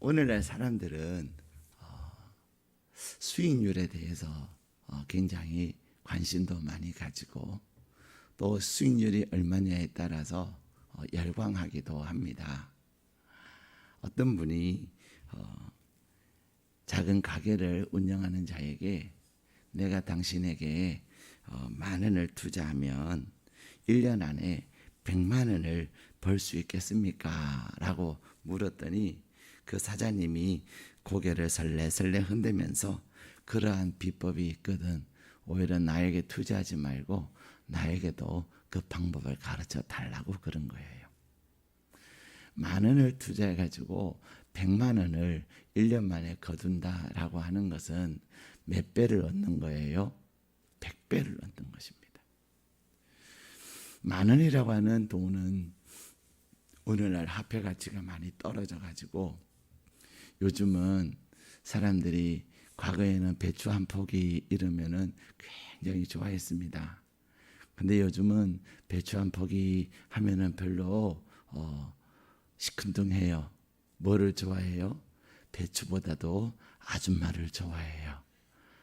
오늘날 사람들은 수익률에 대해서 굉장히 관심도 많이 가지고 또 수익률이 얼마냐에 따라서 열광하기도 합니다. 어떤 분이 작은 가게를 운영하는 자에게 내가 당신에게 만 원을 투자하면 1년 안에 100만 원을 벌 수 있겠습니까? 라고 물었더니 그 사장님이 고개를 설레설레 흔들면서 그러한 비법이 있거든. 오히려 나에게 투자하지 말고 나에게도 그 방법을 가르쳐 달라고 그런 거예요. 만 원을 투자해 가지고 100만 원을 1년 만에 거둔다라고 하는 것은 몇 배를 얻는 거예요? 100배를 얻는 것입니다. 만 원이라고 하는 돈은 오늘날 화폐 가치가 많이 떨어져 가지고 요즘은 사람들이 과거에는 배추 한 포기 이러면은 굉장히 좋아했습니다. 근데 요즘은 배추 한 포기 하면은 별로 시큰둥해요. 뭐를 좋아해요? 배추보다도 아줌마를 좋아해요.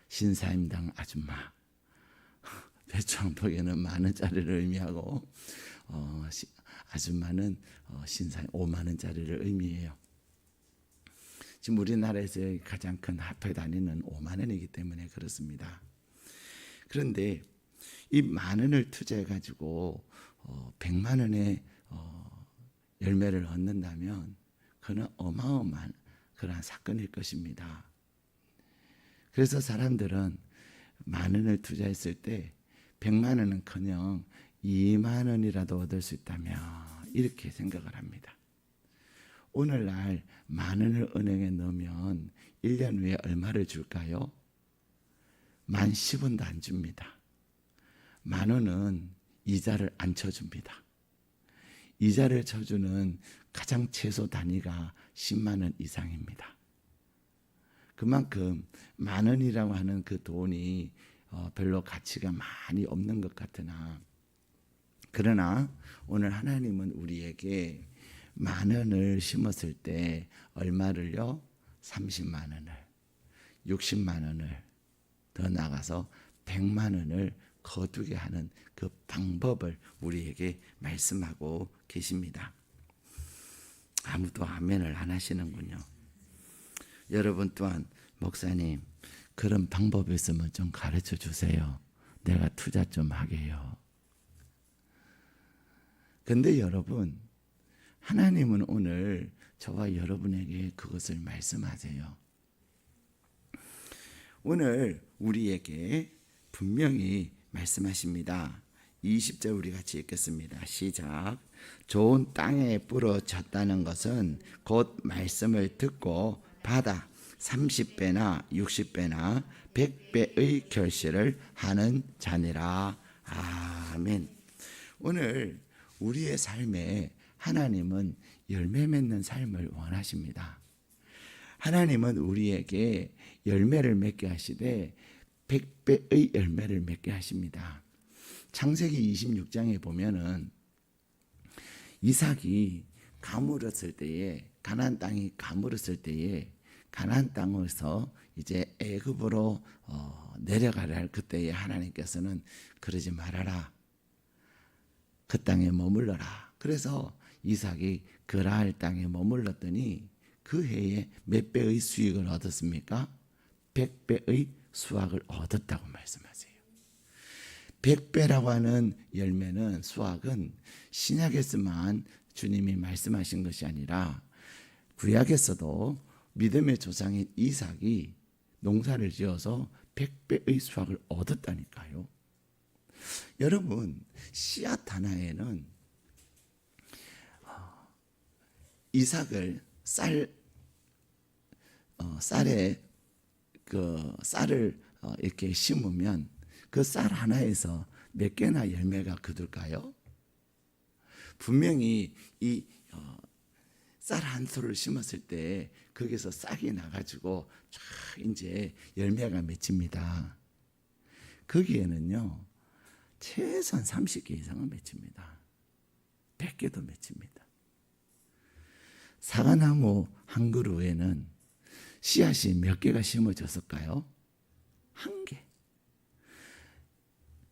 신사임당 아줌마. 배추 한 포기는 만 원짜리를 의미하고 아줌마는 신사임 5만 원짜리를 의미해요. 지금 우리나라에서 가장 큰 화폐 단위는 5만 원이기 때문에 그렇습니다. 그런데 이 만 원을 투자해 가지고 100만 원의 열매를 얻는다면 그는 어마어마한 그러한 사건일 것입니다. 그래서 사람들은 만 원을 투자했을 때 100만 원은커녕 2만 원이라도 얻을 수 있다면 이렇게 생각을 합니다. 오늘날 만 원을 은행에 넣으면 1년 후에 얼마를 줄까요? 10,000원도 안 줍니다. 만 원은 이자를 안 쳐줍니다. 이자를 쳐주는 가장 최소 단위가 10만 원 이상입니다. 그만큼 만 원이라고 하는 그 돈이 별로 가치가 많이 없는 것 같으나 그러나 오늘 하나님은 우리에게 만 원을 심었을 때 얼마를요? 30만 원을 60만 원을 더 나가서 100만 원을 거두게 하는 그 방법을 우리에게 말씀하고 계십니다. 아무도 아멘을 안 하시는군요. 여러분 또한 목사님 그런 방법이 있으면 좀 가르쳐 주세요. 내가 투자 좀 하게요. 근데 여러분 하나님은 오늘 저와 여러분에게 그것을 말씀하세요. 오늘 우리에게 분명히 말씀하십니다. 20절 우리 같이 읽겠습니다. 시작. 좋은 땅에 부러졌다는 것은 곧 말씀을 듣고 받아 30배나 60배나 100배의 결실을 하는 자니라. 아멘. 오늘 우리의 삶에 하나님은 열매 맺는 삶을 원하십니다. 하나님은 우리에게 열매를 맺게 하시되 100배의 열매를 맺게 하십니다. 창세기 26장에 보면은 이삭이 가물었을 때에 가나안 땅이 가물었을 때에 가나안 땅에서 이제 애굽으로 내려가려 할 그때에 하나님께서는 그러지 말아라. 그 땅에 머물러라. 그래서 이삭이 그라할 땅에 머물렀더니 그 해에 몇 배의 수익을 얻었습니까? 100배의 수확을 얻었다고 말씀하세요. 100배라고 하는 열매는 수확은 신약에서만 주님이 말씀하신 것이 아니라 구약에서도 믿음의 조상인 이삭이 농사를 지어서 100배의 수확을 얻었다니까요. 여러분 씨앗 하나에는 이삭을 쌀에 그 쌀을 이렇게 심으면 그 쌀 하나에서 몇 개나 열매가 거둘까요? 분명히 이 쌀 한 소를 심었을 때 거기서 싹이 나가지고 쫙 이제 열매가 맺힙니다. 거기에는요 최소한 30개 이상은 맺힙니다. 100개도 맺힙니다. 사과나무 한 그루에는 씨앗이 몇 개가 심어졌을까요? 한 개.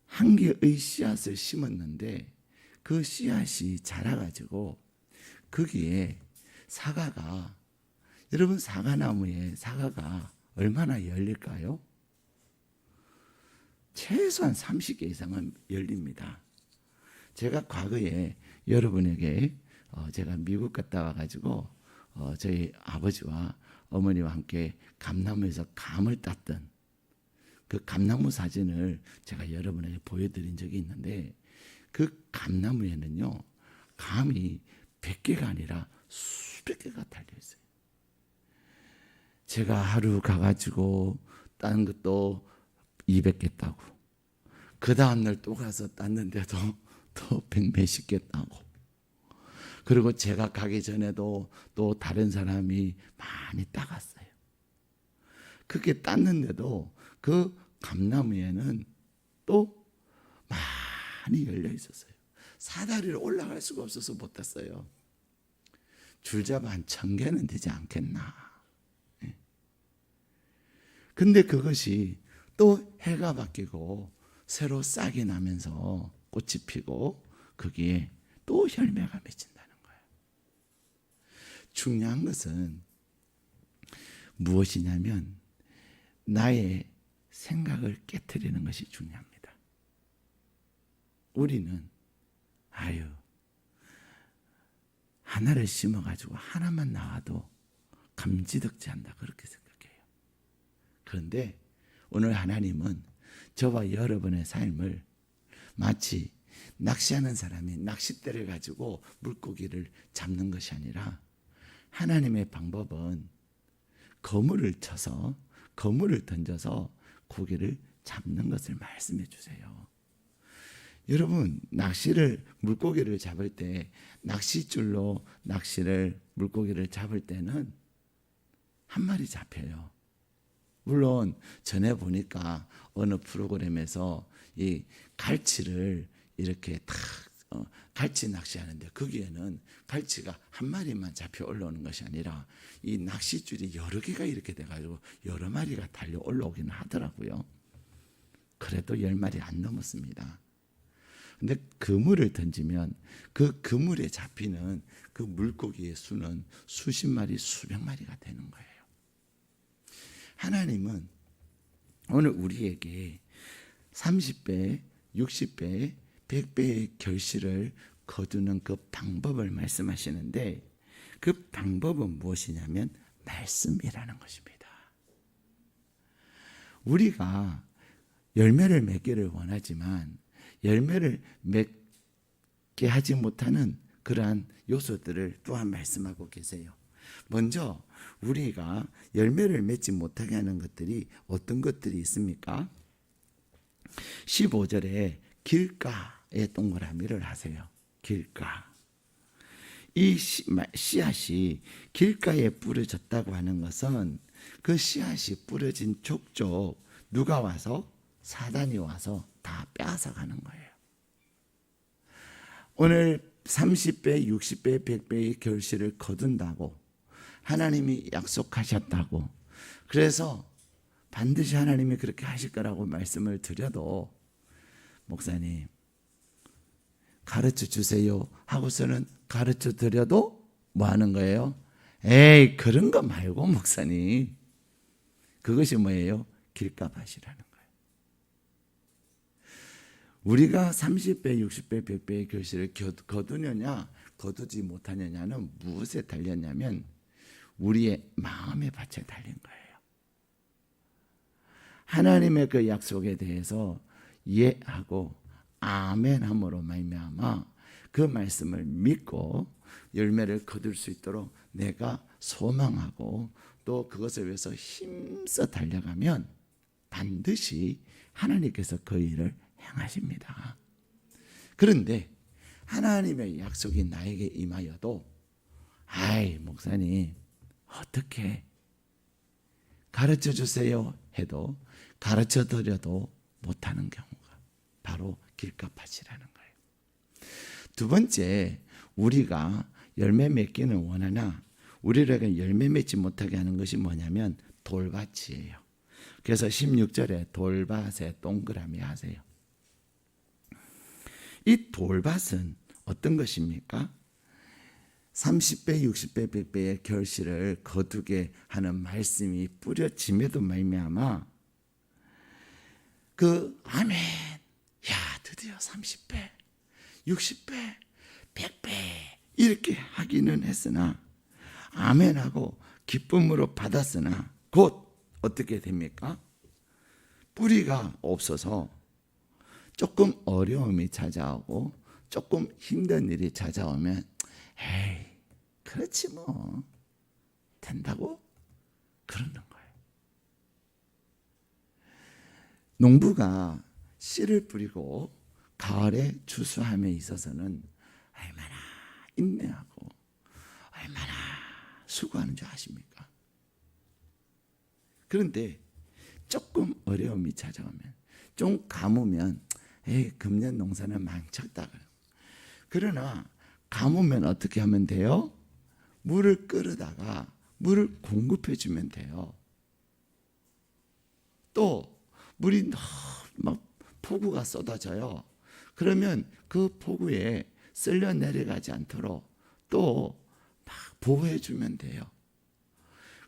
한 개의 씨앗을 심었는데 그 씨앗이 자라가지고 거기에 사과가, 여러분 사과나무에 사과가 얼마나 열릴까요? 최소한 30개 이상은 열립니다. 제가 과거에 여러분에게 제가 미국 갔다 와가지고 저희 아버지와 어머니와 함께 감나무에서 감을 땄던 그 감나무 사진을 제가 여러분에게 보여드린 적이 있는데, 그 감나무에는요 감이 100개가 아니라 수백 개가 달려있어요. 제가 하루 가가지고 딴 것도 200개 따고, 그 다음날 또 가서 땄는데도 또 100몇십 개 따고, 그리고 제가 가기 전에도 또 다른 사람이 많이 따갔어요. 그렇게 땄는데도 그 감나무에는 또 많이 열려 있었어요. 사다리로 올라갈 수가 없어서 못 땄어요. 줄잡아 한 1000개는 되지 않겠나. 근데 그것이 또 해가 바뀌고 새로 싹이 나면서 꽃이 피고 거기에 또 열매가 맺힌다는 거예요. 중요한 것은 무엇이냐면 나의 생각을 깨트리는 것이 중요합니다. 우리는 하나를 심어가지고 하나만 나와도 감지덕지 한다, 그렇게 생각해요. 그런데 오늘 하나님은 저와 여러분의 삶을 마치 낚시하는 사람이 낚싯대를 가지고 물고기를 잡는 것이 아니라, 하나님의 방법은 그물을 쳐서 그물을 던져서 고기를 잡는 것을 말씀해 주세요. 여러분, 물고기를 잡을 때 낚싯줄로 물고기를 잡을 때는 한 마리 잡혀요. 물론 전에 보니까 어느 프로그램에서 이 갈치를 이렇게 갈치 낚시하는데 거기에는 갈치가 한 마리만 잡혀 올라오는 것이 아니라 이 낚싯줄이 여러 개가 이렇게 돼가지고 여러 마리가 달려 올라오기는 하더라고요. 그래도 10마리 안 넘었습니다. 근데 그물을 던지면 그 그물에 잡히는 그 물고기의 수는 수십 마리, 수백 마리가 되는 거예요. 하나님은 오늘 우리에게 30배, 60배, 100배의 결실을 거두는 그 방법을 말씀하시는데, 그 방법은 무엇이냐면 말씀이라는 것입니다. 우리가 열매를 맺기를 원하지만 열매를 맺게 하지 못하는 그러한 요소들을 또한 말씀하고 계세요. 먼저 우리가 열매를 맺지 못하게 하는 것들이 어떤 것들이 있습니까? 15절에 길가에 동그라미를 하세요. 길가. 이 씨앗이 길가에 뿌려졌다고 하는 것은 그 씨앗이 뿌려진 족족 누가 와서, 사단이 와서 다 빼앗아가는 거예요. 오늘 30배, 60배, 100배의 결실을 거둔다고 하나님이 약속하셨다고, 그래서 반드시 하나님이 그렇게 하실 거라고 말씀을 드려도, 목사님 가르쳐 주세요 하고서는 가르쳐 드려도 뭐 하는 거예요? 에이, 그런 거 말고 목사님, 그것이 뭐예요? 길가밭이라는 거예요. 우리가 30배, 60배, 100배의 결실을 거두느냐 거두지 못하느냐는 무엇에 달렸냐면 우리의 마음의 밭에 달린 거예요. 하나님의 그 약속에 대해서 이해하고 아멘함으로 말미암아 그 말씀을 믿고 열매를 거둘 수 있도록 내가 소망하고 또 그것을 위해서 힘써 달려가면 반드시 하나님께서 그 일을 행하십니다. 그런데 하나님의 약속이 나에게 임하여도 목사님 어떻게 가르쳐 주세요 해도 가르쳐 드려도 못하는 경우가 바로 길가밭이라는 거예요. 두 번째, 우리가 열매 맺기는 원하나 우리를 열매 맺지 못하게 하는 것이 뭐냐면 돌밭이에요. 그래서 16절에 돌밭에 동그라미 하세요. 이 돌밭은 어떤 것입니까? 30배, 60배, 100배의 결실을 거두게 하는 말씀이 뿌려짐에도 말미암아 아멘, 야 드디어 30배, 60배, 100배 이렇게 하기는 했으나 아멘하고 기쁨으로 받았으나 곧 어떻게 됩니까? 뿌리가 없어서 조금 어려움이 찾아오고 조금 힘든 일이 찾아오면 에이 그렇지 뭐 된다고 그러는 거예요. 농부가 씨를 뿌리고 가을에 추수함에 있어서는 얼마나 인내하고 얼마나 수고하는 줄 아십니까? 그런데 조금 어려움이 찾아오면 좀 가무면 에이 금년 농사는 망쳤다. 그러나 가무면 어떻게 하면 돼요? 물을 끓여다가 물을 공급해 주면 돼요. 또 물이 막 폭우가 쏟아져요. 그러면 그 폭우에 쓸려 내려가지 않도록 또 막 보호해 주면 돼요.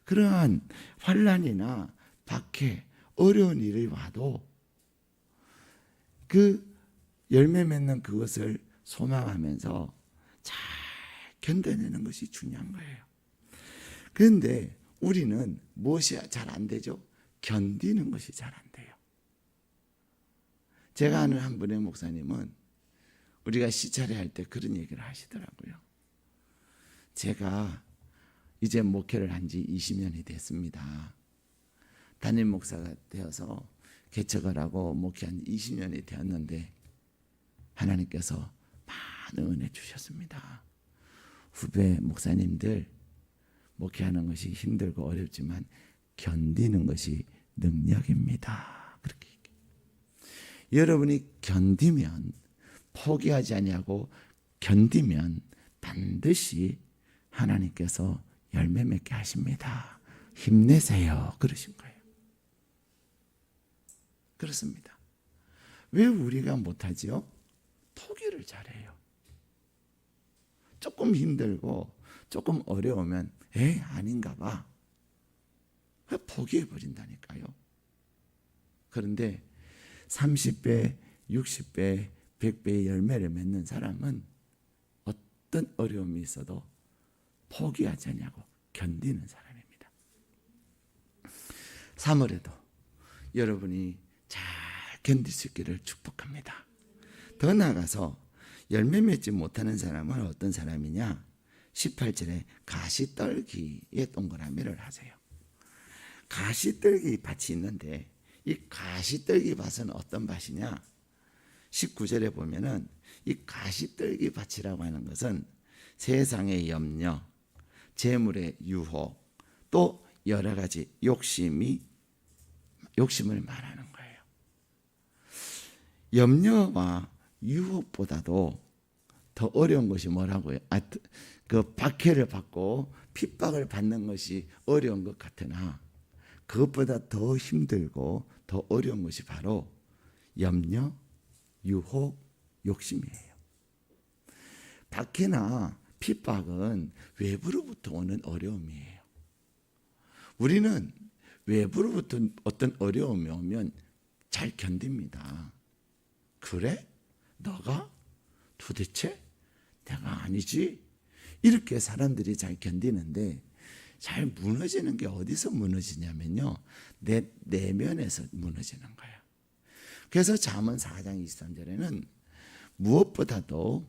그러한 환난이나 박해, 어려운 일이 와도 그 열매 맺는 그것을 소망하면서 잘 견뎌내는 것이 중요한 거예요. 그런데 우리는 무엇이 잘 안 되죠? 견디는 것이 잘 안 돼요. 제가 아는 한 분의 목사님은 우리가 시차례 할 때 그런 얘기를 하시더라고요. 제가 이제 목회를 한 지 20년이 됐습니다. 담임 목사가 되어서 개척을 하고 목회한 20년이 되었는데 하나님께서 많은 은혜 주셨습니다. 후배 목사님들 목회하는 것이 힘들고 어렵지만 견디는 것이 능력입니다. 그렇게 여러분이 견디면 포기하지 아니하고 견디면 반드시 하나님께서 열매 맺게 하십니다. 힘내세요. 그러신 거예요. 그렇습니다. 왜 우리가 못하지요? 포기를 잘해요. 조금 힘들고 조금 어려우면 아닌가 봐. 포기해버린다니까요. 그런데 30배, 60배, 100배의 열매를 맺는 사람은 어떤 어려움이 있어도 포기하지 않냐고 견디는 사람입니다. 3월에도 여러분이 잘 견딜 수 있기를 축복합니다. 더 나아가서 열매 맺지 못하는 사람은 어떤 사람이냐? 18절에 가시떨기에 동그라미를 하세요. 가시떨기 밭이 있는데 이 가시떨기 밭은 어떤 밭이냐? 19절에 보면은 이 가시떨기 밭이라고 하는 것은 세상의 염려, 재물의 유혹, 또 여러 가지 욕심을 말하는 거예요. 염려와 유혹보다도 더 어려운 것이 뭐라고요? 그 박해를 받고 핍박을 받는 것이 어려운 것 같으나 그것보다 더 힘들고 더 어려운 것이 바로 염려, 유혹, 욕심이에요. 박해나 핍박은 외부로부터 오는 어려움이에요. 우리는 외부로부터 어떤 어려움이 오면 잘 견딥니다. 그래? 너가? 도대체? 내가 아니지? 이렇게 사람들이 잘 견디는데 잘 무너지는 게 어디서 무너지냐면요. 내 내면에서 무너지는 거예요. 그래서 잠언 4장 23절에는 무엇보다도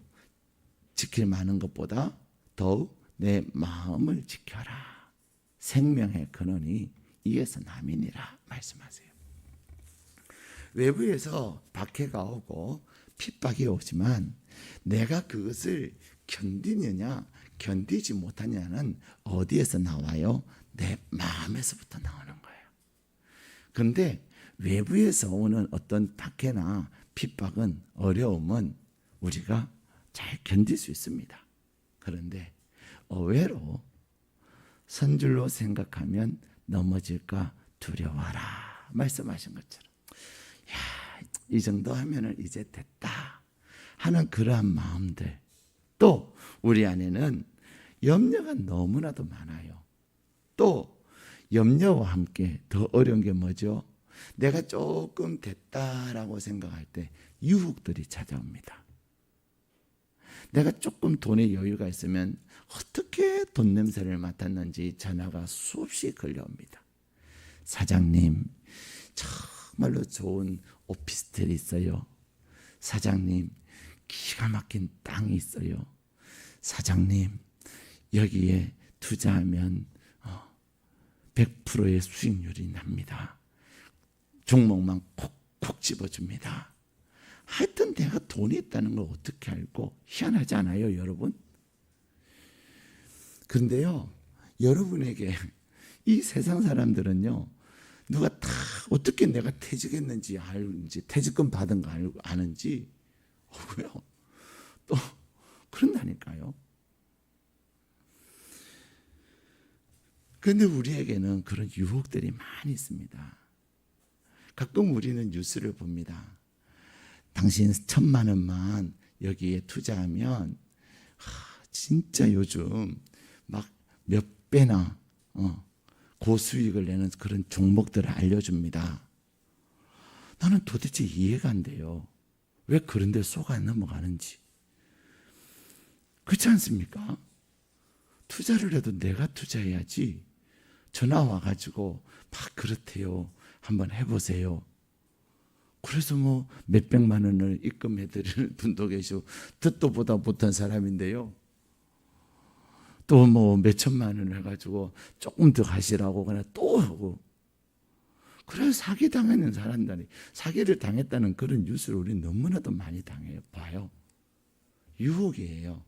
지킬 많은 것보다 더욱 내 마음을 지켜라. 생명의 근원이 이에서 남이니라 말씀하세요. 외부에서 박해가 오고 핍박이 오지만 내가 그것을 견디느냐 견디지 못하냐는 어디에서 나와요? 내 마음에서부터 나오는 거예요. 그런데 외부에서 오는 어떤 박해나 핍박은 어려움은 우리가 잘 견딜 수 있습니다. 그런데 의외로 선줄로 생각하면 넘어질까 두려워하라 말씀하신 것처럼, 야, 이 정도 하면은 이제 됐다 하는 그러한 마음들. 또 우리 안에는 염려가 너무나도 많아요. 또 염려와 함께 더 어려운 게 뭐죠? 내가 조금 됐다라고 생각할 때 유혹들이 찾아옵니다. 내가 조금 돈에 여유가 있으면 어떻게 돈 냄새를 맡았는지 전화가 수없이 걸려옵니다. 사장님, 정말로 좋은 오피스텔이 있어요. 사장님, 기가 막힌 땅이 있어요. 사장님, 여기에 투자하면 100%의 수익률이 납니다. 종목만 콕콕 집어줍니다. 하여튼 내가 돈이 있다는 걸 어떻게 알고, 희한하지 않아요, 여러분? 그런데요, 여러분에게 이 세상 사람들은요, 누가 다 어떻게 내가 퇴직했는지 알는지, 퇴직금 받은 거 아는지, 왜요? 또 그런다니까요. 그런데 우리에게는 그런 유혹들이 많이 있습니다. 가끔 우리는 뉴스를 봅니다. 당신 1,000만 원만 여기에 투자하면 진짜 요즘 막 몇 배나 고수익을 내는 그런 종목들을 알려줍니다. 나는 도대체 이해가 안 돼요. 왜 그런 데 속아 넘어가는지. 그렇지 않습니까? 투자를 해도 내가 투자해야지. 전화 와가지고 막 그렇대요. 한번 해보세요. 그래서 뭐 몇백만 원을 입금해드리는 분도 계시고, 듣도 보다 못한 사람인데요. 또 뭐 몇천만 원을 해가지고 조금 더 가시라고 그냥 또 하고. 그래서 사기 당하는 사람들이, 사기를 당했다는 그런 뉴스를 우리 너무나도 많이 봐요. 유혹이에요.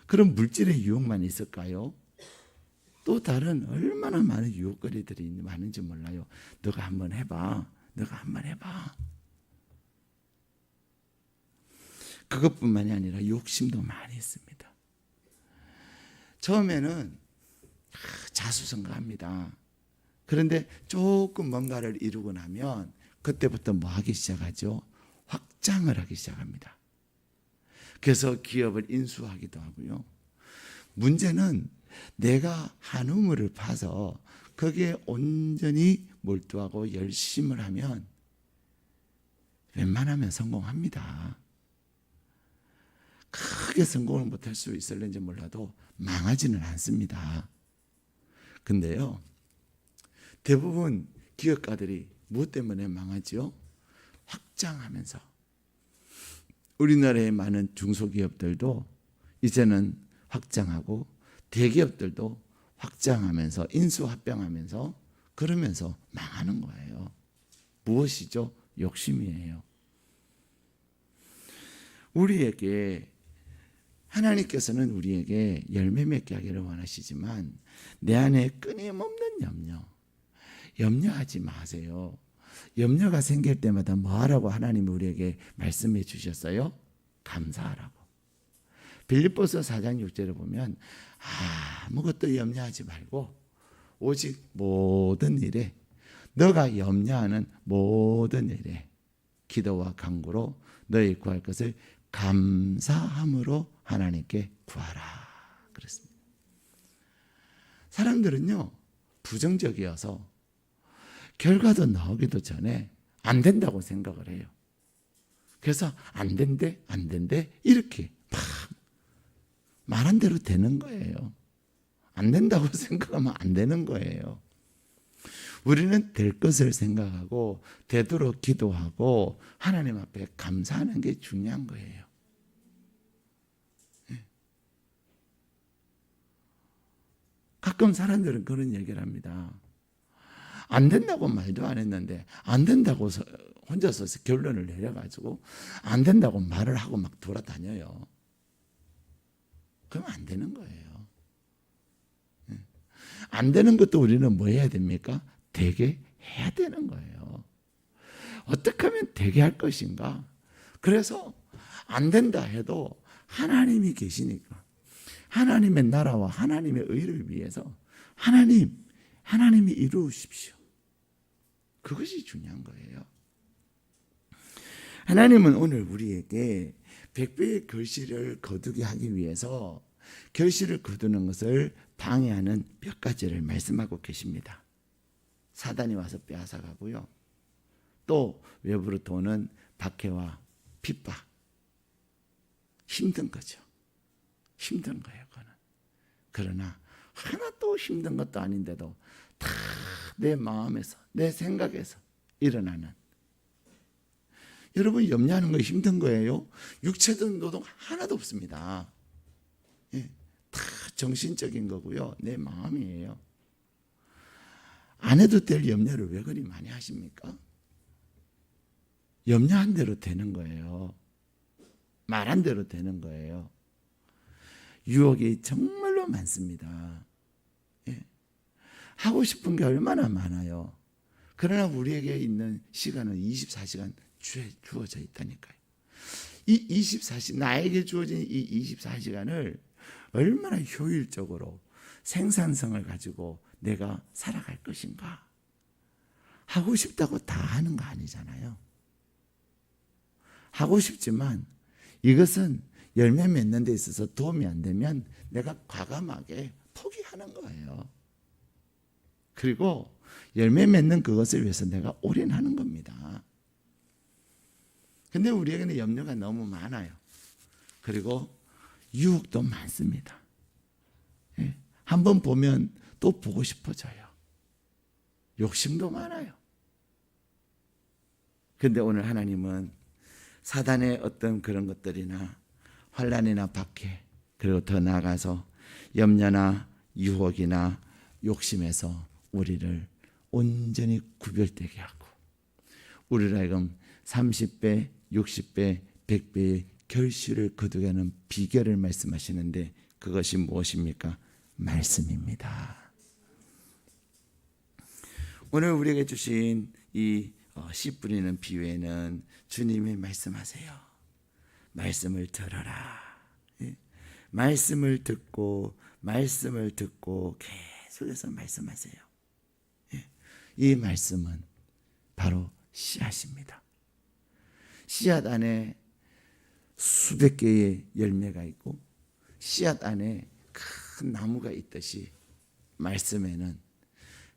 그런 물질의 유혹만 있을까요? 또 다른 얼마나 많은 유혹거리들이 많은지 몰라요. 너가 한번 해봐. 너가 한번 해봐. 그것뿐만이 아니라 욕심도 많이 있습니다. 처음에는 자수성가합니다. 그런데 조금 뭔가를 이루고 나면 그때부터 뭐 하기 시작하죠? 확장을 하기 시작합니다. 그래서 기업을 인수하기도 하고요. 문제는 내가 한 우물을 파서 거기에 온전히 몰두하고 열심을 하면 웬만하면 성공합니다. 크게 성공을 못할 수 있을는지 몰라도 망하지는 않습니다. 근데요, 대부분 기업가들이 무엇 때문에 망하죠? 확장하면서. 우리나라의 많은 중소기업들도 이제는 확장하고, 대기업들도 확장하면서 인수합병하면서 그러면서 망하는 거예요. 무엇이죠? 욕심이에요. 우리에게, 하나님께서는 우리에게 열매 맺게 하기를 원하시지만 내 안에 끊임없는 염려하지 마세요. 염려가 생길 때마다 뭐 하라고 하나님이 우리에게 말씀해 주셨어요? 감사하라고. 빌립보서 4장 6절에 보면 아무것도 염려하지 말고 오직 모든 일에, 너가 염려하는 모든 일에 기도와 간구로 너희 구할 것을 감사함으로 하나님께 구하라 그랬습니다. 사람들은요, 부정적이어서 결과도 나오기도 전에 안 된다고 생각을 해요. 그래서 안 된대 이렇게 막 말한 대로 되는 거예요. 안 된다고 생각하면 안 되는 거예요. 우리는 될 것을 생각하고 되도록 기도하고 하나님 앞에 감사하는 게 중요한 거예요. 가끔 사람들은 그런 얘기를 합니다. 안 된다고 말도 안 했는데 안 된다고 혼자서 결론을 내려가지고 안 된다고 말을 하고 막 돌아다녀요. 그럼 안 되는 거예요. 안 되는 것도 우리는 뭐 해야 됩니까? 되게 해야 되는 거예요. 어떻게 하면 되게 할 것인가? 그래서 안 된다 해도 하나님이 계시니까, 하나님의 나라와 하나님의 의를 위해서 하나님이 이루십시오. 그것이 중요한 거예요. 하나님은 오늘 우리에게 100배의 결실을 거두게 하기 위해서 결실을 거두는 것을 방해하는 몇 가지를 말씀하고 계십니다. 사단이 와서 빼앗아가고요. 또 외부로 도는 박해와 핍박. 힘든 거죠. 힘든 거예요, 그거는. 그러나 하나도 힘든 것도 아닌데도 다 내 마음에서, 내 생각에서 일어나는. 여러분, 염려하는 거 힘든 거예요. 육체적 노동 하나도 없습니다. 예, 다 정신적인 거고요. 내 마음이에요. 안 해도 될 염려를 왜 그리 많이 하십니까? 염려한 대로 되는 거예요. 말한 대로 되는 거예요. 유혹이 정말로 많습니다. 예. 하고 싶은 게 얼마나 많아요. 그러나 우리에게 있는 시간은 24시간 주어져 있다니까요. 이 24시간, 나에게 주어진 이 24시간을 얼마나 효율적으로 생산성을 가지고 내가 살아갈 것인가. 하고 싶다고 다 하는 거 아니잖아요. 하고 싶지만 이것은 열매 맺는 데 있어서 도움이 안 되면 내가 과감하게 포기하는 거예요. 그리고 열매 맺는 그것을 위해서 내가 올인하는 겁니다. 근데 우리에게는 염려가 너무 많아요. 그리고 유혹도 많습니다. 예. 한번 보면 또 보고 싶어져요. 욕심도 많아요. 근데 오늘 하나님은 사단의 어떤 그런 것들이나 환난이나 박해, 그리고 더 나아가서 염려나 유혹이나 욕심에서 우리를 온전히 구별되게 하고 우리를 하여금 30배, 60배, 100배의 결실을 거두게 하는 비결을 말씀하시는데 그것이 무엇입니까? 말씀입니다. 오늘 우리에게 주신 이 씨 뿌리는 비유에는 주님이 말씀하세요. 말씀을 들어라. 말씀을 듣고 계속해서 말씀하세요. 이 말씀은 바로 씨앗입니다. 씨앗 안에 수백 개의 열매가 있고 씨앗 안에 큰 나무가 있듯이 말씀에는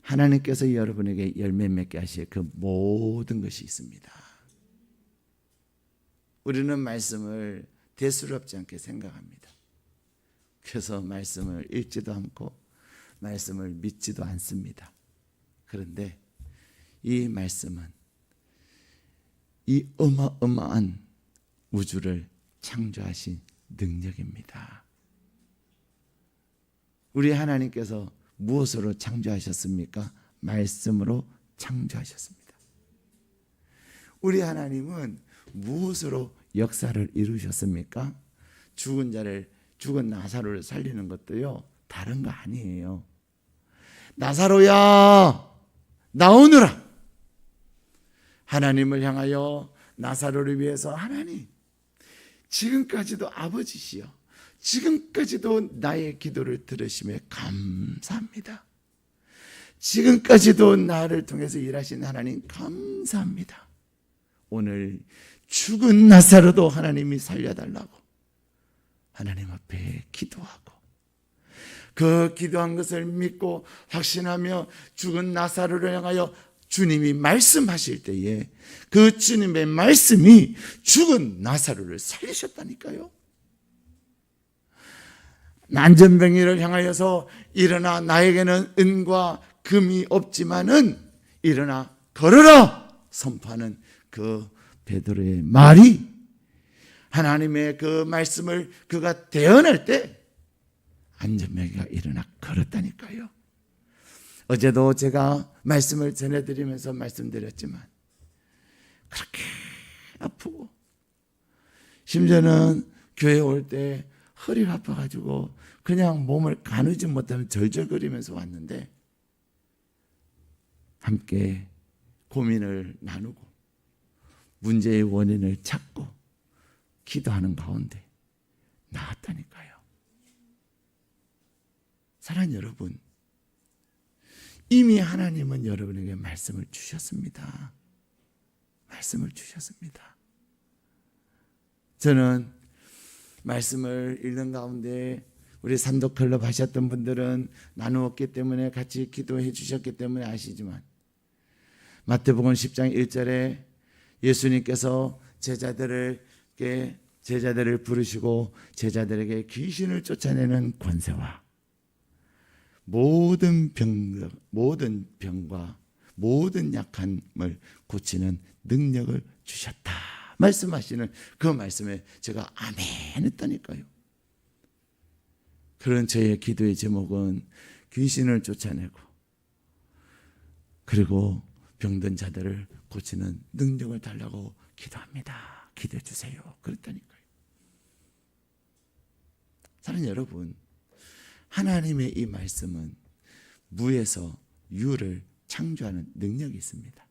하나님께서 여러분에게 열매 맺게 하실 그 모든 것이 있습니다. 우리는 말씀을 대수롭지 않게 생각합니다. 그래서 말씀을 읽지도 않고 말씀을 믿지도 않습니다. 그런데 이 말씀은 이 어마어마한 우주를 창조하신 능력입니다. 우리 하나님께서 무엇으로 창조하셨습니까? 말씀으로 창조하셨습니다. 우리 하나님은 무엇으로 역사를 이루셨습니까? 죽은 나사로를 살리는 것도요, 다른 거 아니에요. 나사로야, 나오너라. 하나님을 향하여 나사로를 위해서 하나님, 지금까지도 아버지시여, 지금까지도 나의 기도를 들으심에 감사합니다. 지금까지도 나를 통해서 일하신 하나님 감사합니다. 오늘 죽은 나사로도 하나님이 살려달라고 하나님 앞에 기도하고 그 기도한 것을 믿고 확신하며 죽은 나사로를 향하여 주님이 말씀하실 때에 그 주님의 말씀이 죽은 나사로를 살리셨다니까요. 난전병이를 향하여서 일어나 나에게는 은과 금이 없지만은 일어나 걸어라 선포하는 그 베드로의 말이 하나님의 그 말씀을 그가 대언할 때 안전병이가 일어나 걸었다니까요. 어제도 제가 말씀을 전해드리면서 말씀드렸지만 그렇게 아프고 심지어는 교회 올 때 허리가 아파가지고 그냥 몸을 가누지 못하면 절절거리면서 왔는데 함께 고민을 나누고 문제의 원인을 찾고 기도하는 가운데 나았다니까요. 사랑하는 여러분, 이미 하나님은 여러분에게 말씀을 주셨습니다. 말씀을 주셨습니다. 저는 말씀을 읽는 가운데 우리 산도클럽 하셨던 분들은 나누었기 때문에 같이 기도해 주셨기 때문에 아시지만, 마태복음 10장 1절에 예수님께서 제자들을 부르시고 제자들에게 귀신을 쫓아내는 권세와 모든 병과 모든 약함을 고치는 능력을 주셨다 말씀하시는 그 말씀에 제가 아멘 했다니까요. 그런 저의 기도의 제목은 귀신을 쫓아내고 그리고 병든 자들을 고치는 능력을 달라고 기도합니다. 기도해 주세요. 그랬다니까요. 사랑하는 여러분, 하나님의 이 말씀은 무에서 유를 창조하는 능력이 있습니다.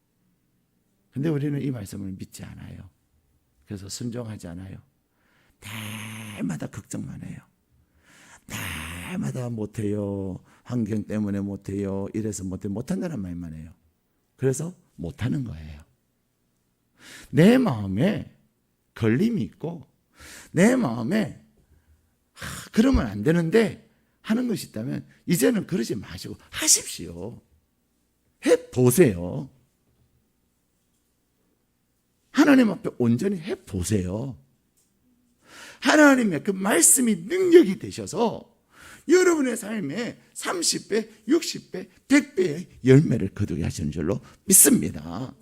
그런데 우리는 이 말씀을 믿지 않아요. 그래서 순종하지 않아요. 날마다 걱정만 해요. 날마다 못해요. 환경 때문에 못해요. 이래서 못한다는 말만 해요. 그래서 못하는 거예요. 내 마음에 걸림이 있고 내 마음에 그러면 안 되는데 하는 것이 있다면 이제는 그러지 마시고 하십시오. 해보세요. 하나님 앞에 온전히 해보세요. 하나님의 그 말씀이 능력이 되셔서 여러분의 삶에 30배, 60배, 100배의 열매를 거두게 하시는 줄로 믿습니다.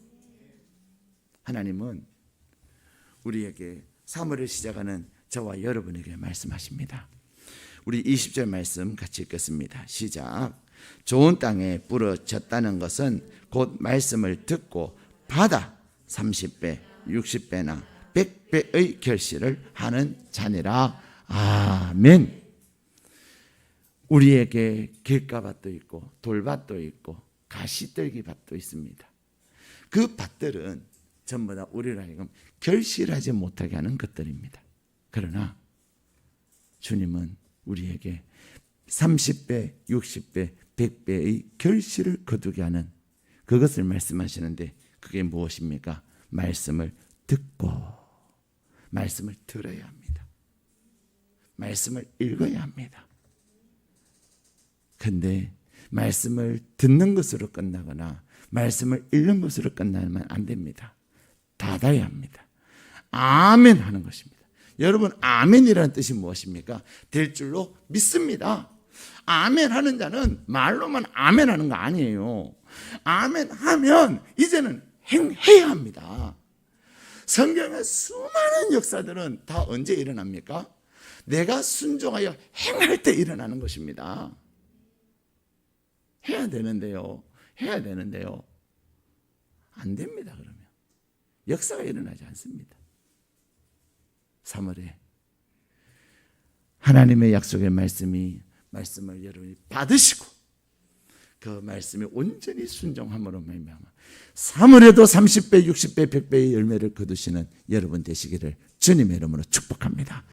하나님은 우리에게 3월을 시작하는 저와 여러분에게 말씀하십니다. 우리 20절 말씀 같이 읽겠습니다. 시작. 좋은 땅에 부러졌다는 것은 곧 말씀을 듣고 받아 30배, 60배나 100배의 결실을 하는 자니라. 아멘. 우리에게 길가밭도 있고 돌밭도 있고 가시떨기밭도 있습니다. 그 밭들은 전부 다 우리를 하여금 결실하지 못하게 하는 것들입니다. 그러나 주님은 우리에게 30배, 60배, 100배의 결실을 거두게 하는 그것을 말씀하시는데 그게 무엇입니까? 말씀을 듣고 말씀을 들어야 합니다. 말씀을 읽어야 합니다. 근데 말씀을 듣는 것으로 끝나거나 말씀을 읽는 것으로 끝나면 안 됩니다. 닫아야 합니다. 아멘 하는 것입니다. 여러분, 아멘이라는 뜻이 무엇입니까? 될 줄로 믿습니다. 아멘 하는 자는 말로만 아멘 하는 거 아니에요. 아멘 하면 이제는 행해야 합니다. 성경의 수많은 역사들은 다 언제 일어납니까? 내가 순종하여 행할 때 일어나는 것입니다. 해야 되는데요. 안 됩니다. 그러면 역사가 일어나지 않습니다. 3월에 하나님의 약속의 말씀을 여러분이 받으시고 그 말씀에 온전히 순종함으로 말미암아 3월에도 30배, 60배, 100배의 열매를 거두시는 여러분 되시기를 주님의 이름으로 축복합니다.